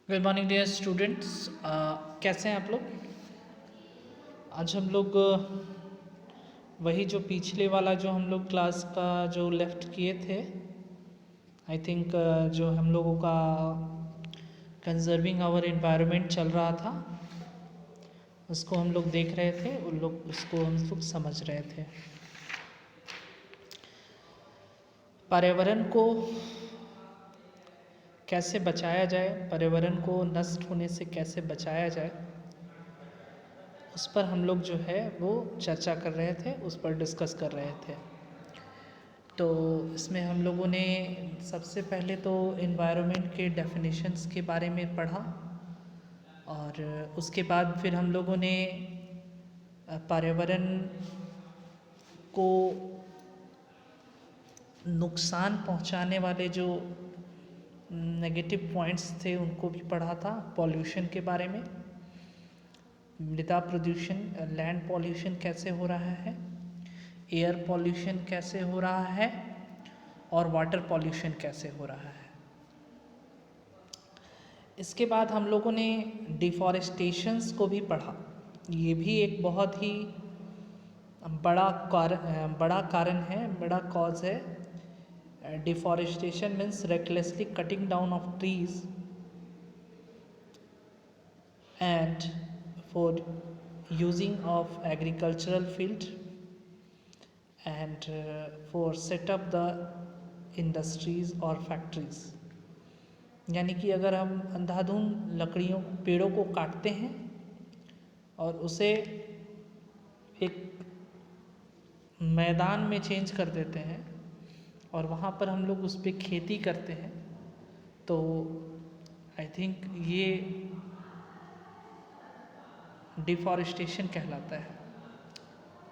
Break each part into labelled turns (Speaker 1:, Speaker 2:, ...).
Speaker 1: Good morning dear students. कैसे हैं आप लोग। आज हम लोग वही जो पिछले वाला जो हम लोग क्लास का जो लेफ्ट किए थे, आई थिंक जो हम लोगों का कंजर्विंग आवर एनवायरनमेंट चल रहा था, उसको हम लोग देख रहे थे, उन लोग उसको हम लोग समझ रहे थे। पर्यावरण को कैसे बचाया जाए, पर्यावरण को नष्ट होने से कैसे बचाया जाए, उस पर हम लोग जो है वो चर्चा कर रहे थे, उस पर डिस्कस कर रहे थे। तो इसमें हम लोगों ने सबसे पहले तो एनवायरनमेंट के डेफिनेशंस के बारे में पढ़ा, और उसके बाद फिर हम लोगों ने पर्यावरण को नुकसान पहुंचाने वाले जो नेगेटिव पॉइंट्स थे उनको भी पढ़ा था। पॉल्यूशन के बारे में, मृदा प्रदूषण, लैंड पॉल्यूशन कैसे हो रहा है, एयर पॉल्यूशन कैसे हो रहा है, और वाटर पॉल्यूशन कैसे हो रहा है। इसके बाद हम लोगों ने डिफॉरेस्टेशंस को भी पढ़ा। ये भी एक बहुत ही बड़ा कारण है, बड़ा कॉज है। Deforestation means recklessly cutting down of trees and for using of agricultural field and for set up the industries or factories। यानी कि अगर हम अंधाधुंध लकड़ियों पेड़ों को काटते हैं और उसे एक मैदान में चेंज कर देते हैं और वहाँ पर हम लोग उस पर खेती करते हैं, तो आई थिंक ये डिफॉरेस्टेशन कहलाता है।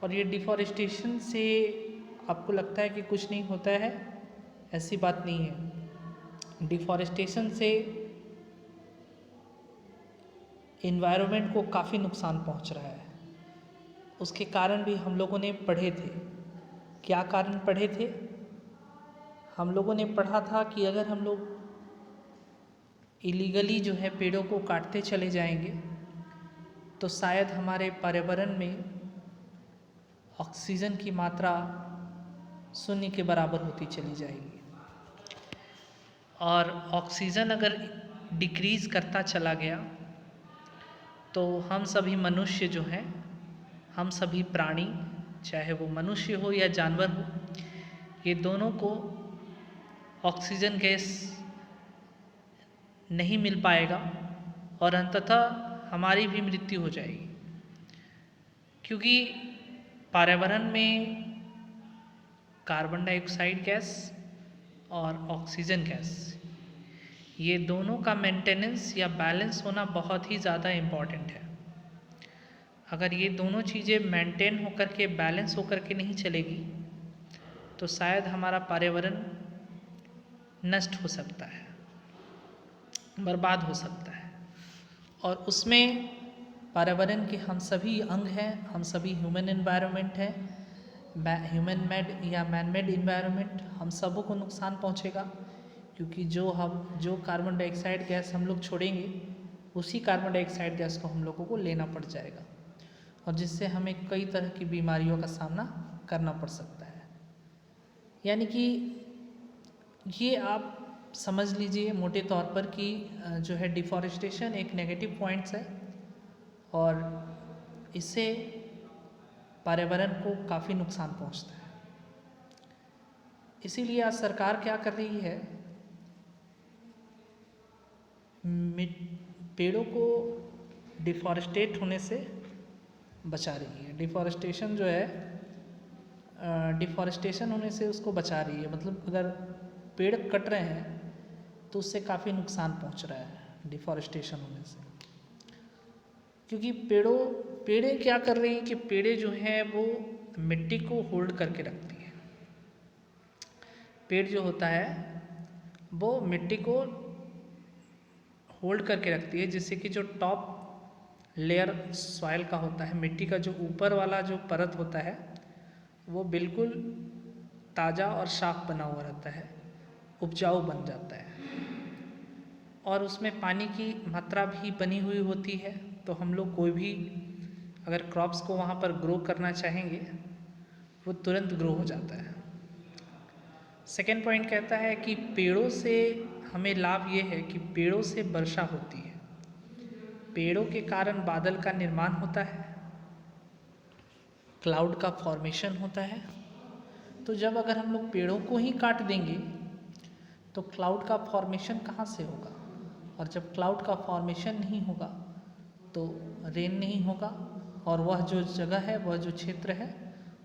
Speaker 1: और ये डिफॉरेस्टेशन से आपको लगता है कि कुछ नहीं होता है, ऐसी बात नहीं है। डिफॉरेस्टेशन से एनवायरनमेंट को काफ़ी नुकसान पहुंच रहा है। उसके कारण भी हम लोगों ने पढ़े थे। क्या कारण पढ़े थे? हम लोगों ने पढ़ा था कि अगर हम लोग इलीगली जो है पेड़ों को काटते चले जाएंगे तो शायद हमारे पर्यावरण में ऑक्सीजन की मात्रा शून्य के बराबर होती चली जाएगी, और ऑक्सीजन अगर डिक्रीज़ करता चला गया तो हम सभी मनुष्य जो हैं, हम सभी प्राणी, चाहे वो मनुष्य हो या जानवर हो, ये दोनों को ऑक्सीजन गैस नहीं मिल पाएगा और अंततः हमारी भी मृत्यु हो जाएगी। क्योंकि पर्यावरण में कार्बन डाइऑक्साइड गैस और ऑक्सीजन गैस, ये दोनों का मेंटेनेंस या बैलेंस होना बहुत ही ज़्यादा इम्पॉर्टेंट है। अगर ये दोनों चीज़ें मेंटेन होकर के, बैलेंस होकर के नहीं चलेगी तो शायद हमारा पर्यावरण नष्ट हो सकता है, बर्बाद हो सकता है। और उसमें पर्यावरण के हम सभी अंग हैं, हम सभी ह्यूमन एनवायरनमेंट है, ह्यूमन मेड या मैन मेड इन्वायरमेंट, हम सबों को नुकसान पहुंचेगा। क्योंकि जो कार्बन डाइऑक्साइड गैस हम लोग छोड़ेंगे, उसी कार्बन डाइऑक्साइड गैस को हम लोगों को लेना पड़ जाएगा, और जिससे हमें कई तरह की बीमारियों का सामना करना पड़ सकता है। यानी कि ये आप समझ लीजिए मोटे तौर पर कि जो है डिफॉरेस्टेशन एक नेगेटिव पॉइंट्स है, और इससे पर्यावरण को काफ़ी नुकसान पहुंचता है। इसीलिए आज सरकार क्या कर रही है, पेड़ों को डिफॉरेस्टेट होने से बचा रही है। डिफॉरेस्टेशन जो है, डिफॉरेस्टेशन होने से उसको बचा रही है। मतलब अगर पेड़ कट रहे हैं तो उससे काफ़ी नुकसान पहुंच रहा है डिफॉरेस्टेशन होने से। क्योंकि पेड़ें क्या कर रही हैं कि पेड़ें जो हैं वो मिट्टी को होल्ड करके रखती हैं। पेड़ जो होता है वो मिट्टी को होल्ड करके रखती है, जिससे कि जो टॉप लेयर सॉइल का होता है, मिट्टी का जो ऊपर वाला जो परत होता है, वो बिल्कुल ताज़ा और साफ बना हुआ रहता है, उपजाऊ बन जाता है। और उसमें पानी की मात्रा भी बनी हुई होती है, तो हम लोग कोई भी अगर क्रॉप्स को वहाँ पर ग्रो करना चाहेंगे वो तुरंत ग्रो हो जाता है। सेकेंड पॉइंट कहता है कि पेड़ों से हमें लाभ ये है कि पेड़ों से वर्षा होती है, पेड़ों के कारण बादल का निर्माण होता है, क्लाउड का फॉर्मेशन होता है। तो जब अगर हम लोग पेड़ों को ही काट देंगे तो क्लाउड का फॉर्मेशन कहाँ से होगा, और जब क्लाउड का फॉर्मेशन नहीं होगा तो रेन नहीं होगा, और वह जो जगह है, वह जो क्षेत्र है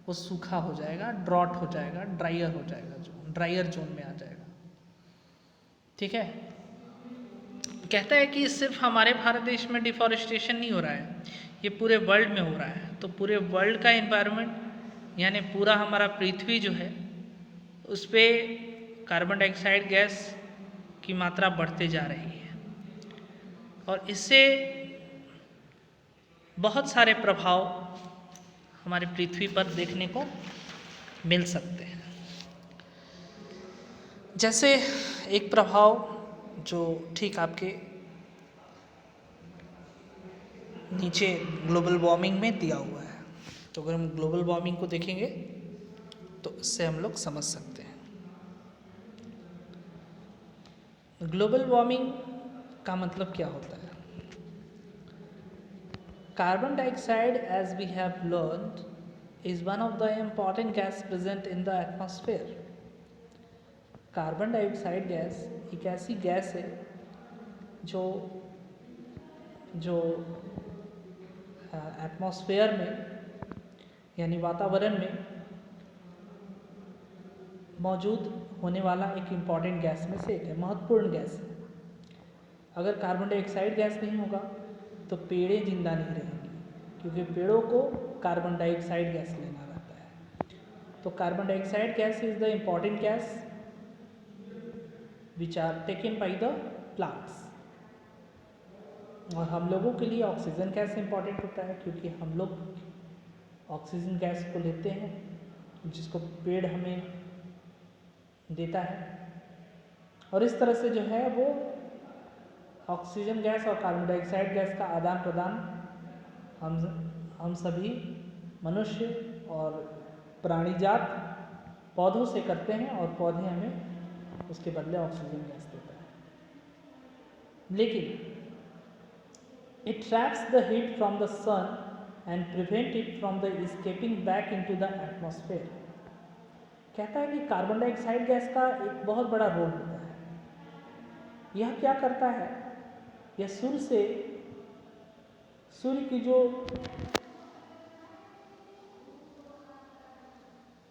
Speaker 1: वो सूखा हो जाएगा, ड्रॉट हो जाएगा, ड्रायर हो जाएगा, जो ड्रायर जोन में आ जाएगा। ठीक है। कहता है कि सिर्फ हमारे भारत देश में डिफॉरेस्टेशन नहीं हो रहा है, ये पूरे वर्ल्ड में हो रहा है। तो पूरे वर्ल्ड का एनवायरनमेंट यानी पूरा हमारा पृथ्वी जो है उस पर कार्बन डाइऑक्साइड गैस की मात्रा बढ़ते जा रही है, और इससे बहुत सारे प्रभाव हमारे पृथ्वी पर देखने को मिल सकते हैं। जैसे एक प्रभाव जो ठीक आपके नीचे ग्लोबल वार्मिंग में दिया हुआ है, तो अगर हम ग्लोबल वार्मिंग को देखेंगे तो इससे हम लोग समझ सकते हैं। ग्लोबल वार्मिंग का मतलब क्या होता है? Carbon dioxide, as we have learned, is one of the important gas present in the atmosphere. Carbon dioxide gas एक ऐसी गैस है जो एटमॉस्फेयर में यानी वातावरण में मौजूद होने वाला एक इम्पॉर्टेंट गैस में से एक है, महत्वपूर्ण गैस है। अगर कार्बन डाइऑक्साइड गैस नहीं होगा तो पेड़ें जिंदा नहीं रहेंगी, क्योंकि पेड़ों को कार्बन डाइऑक्साइड गैस लेना रहता है। तो carbon dioxide gas is the important gas which are taken by the plants. और हम लोगों के लिए ऑक्सीजन गैस इम्पॉर्टेंट होता है, क्योंकि हम लोग ऑक्सीजन गैस को लेते हैं जिसको पेड़ हमें देता है। और इस तरह से जो है वो ऑक्सीजन गैस और कार्बन डाइऑक्साइड गैस का आदान प्रदान हम सभी मनुष्य और प्राणीजात पौधों से करते हैं, और पौधे हमें उसके बदले ऑक्सीजन गैस देता है। लेकिन it traps the heat from the sun and prevent it from the escaping back into the atmosphere। कहता है कि कार्बन डाइऑक्साइड गैस का एक बहुत बड़ा रोल होता है। यह क्या करता है, यह सूर्य की जो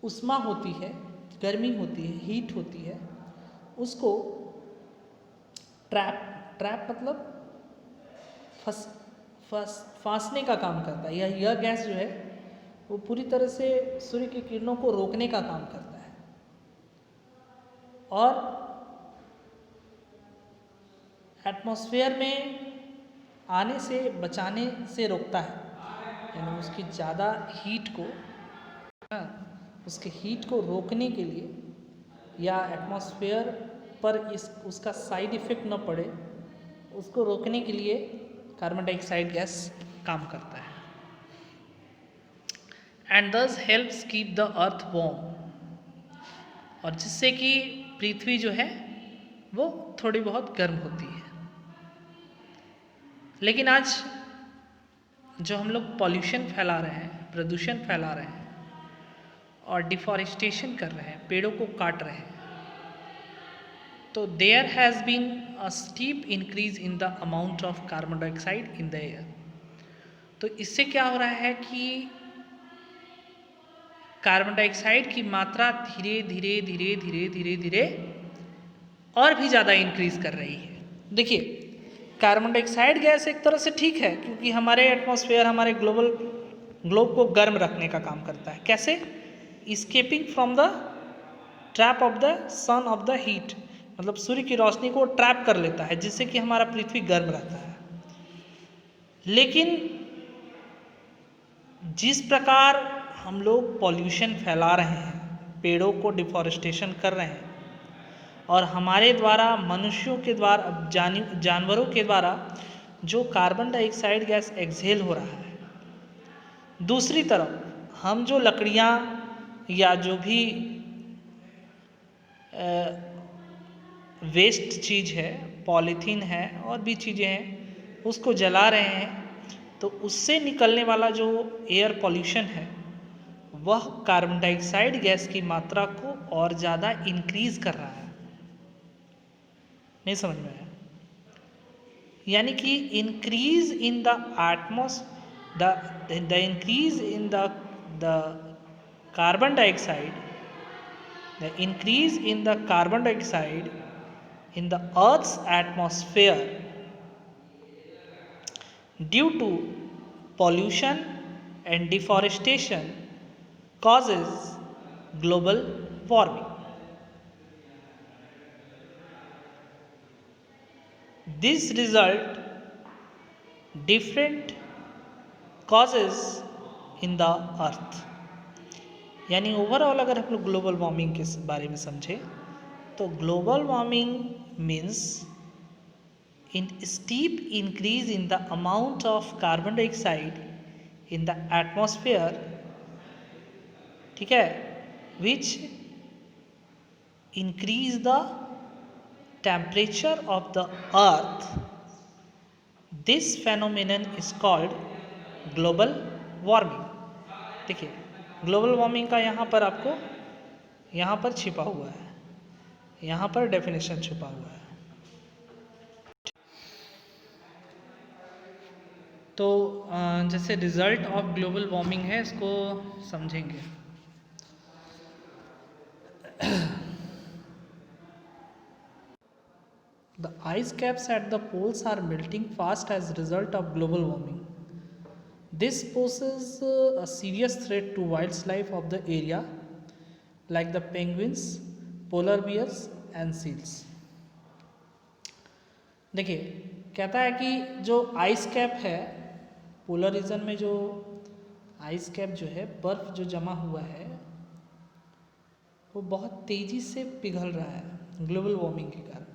Speaker 1: उष्मा होती है, गर्मी होती है, हीट होती है, उसको ट्रैप मतलब फांसने का काम करता है। यह गैस जो है वो पूरी तरह से सूर्य की किरणों को रोकने का काम करता है और एटमॉस्फेयर में आने से बचाने से रोकता है। यानी उसकी ज़्यादा हीट को उसके हीट को रोकने के लिए या एटमॉस्फेयर पर उसका साइड इफ़ेक्ट न पड़े, उसको रोकने के लिए कार्बन डाइऑक्साइड गैस काम करता है। एंड दस helps keep the earth warm, और जिससे कि पृथ्वी जो है वो थोड़ी बहुत गर्म होती है। लेकिन आज जो हम लोग पॉल्यूशन फैला रहे हैं, प्रदूषण फैला रहे हैं और डिफॉरेस्टेशन कर रहे हैं, पेड़ों को काट रहे हैं, तो there has been a steep increase in the amount of carbon dioxide in the air. तो इससे क्या हो रहा है कि कार्बन डाइऑक्साइड की मात्रा धीरे धीरे धीरे धीरे धीरे धीरे और भी ज़्यादा इंक्रीज कर रही है। देखिए, कार्बन डाइऑक्साइड गैस एक तरह से ठीक है, क्योंकि हमारे एटमॉस्फेयर, हमारे ग्लोब को गर्म रखने का काम करता है। कैसे? Escaping from the trap of the sun of the heat, मतलब सूर्य की रोशनी को ट्रैप कर लेता है, जिससे कि हमारा पृथ्वी गर्म रहता है। लेकिन जिस प्रकार हम लोग पॉल्यूशन फैला रहे हैं, पेड़ों को डिफॉरेस्टेशन कर रहे हैं, और हमारे द्वारा मनुष्यों के द्वारा जानवरों के द्वारा जो कार्बन डाइऑक्साइड गैस एक्सहेल हो रहा है, दूसरी तरफ हम जो लकड़ियाँ या जो भी वेस्ट चीज़ है, पॉलीथीन है और भी चीज़ें हैं, उसको जला रहे हैं, तो उससे निकलने वाला जो एयर पॉल्यूशन है वह कार्बन डाइऑक्साइड गैस की मात्रा को और ज़्यादा इंक्रीज कर रहा है। नहीं समझ में आया? यानी कि increase in the the increase in the carbon dioxide, the increase in the carbon dioxide in the Earth's atmosphere due to pollution and deforestation causes global warming. This result different causes in the earth. यानी overall अगर हम लोग global warming के बारे में समझें तो global warming means in steep increase in the amount of carbon dioxide in the atmosphere, ठीक है, which increase the temperature of the earth. This phenomenon is called global warming. देखिए ग्लोबल वार्मिंग का यहाँ पर आपको यहाँ पर छिपा हुआ है, यहाँ पर डेफिनेशन छुपा हुआ है. तो जैसे रिजल्ट ऑफ ग्लोबल वार्मिंग है, इसको समझेंगे. The ice caps at the poles are melting fast as result of global warming. This poses a serious threat to wildlife of the area like the penguins, polar bears and seals. देखिए कहता है कि जो ice cap है, polar region में जो ice cap जो है, बर्फ जो जमा हुआ है वो बहुत तेज़ी से पिघल रहा है ग्लोबल वार्मिंग के कारण.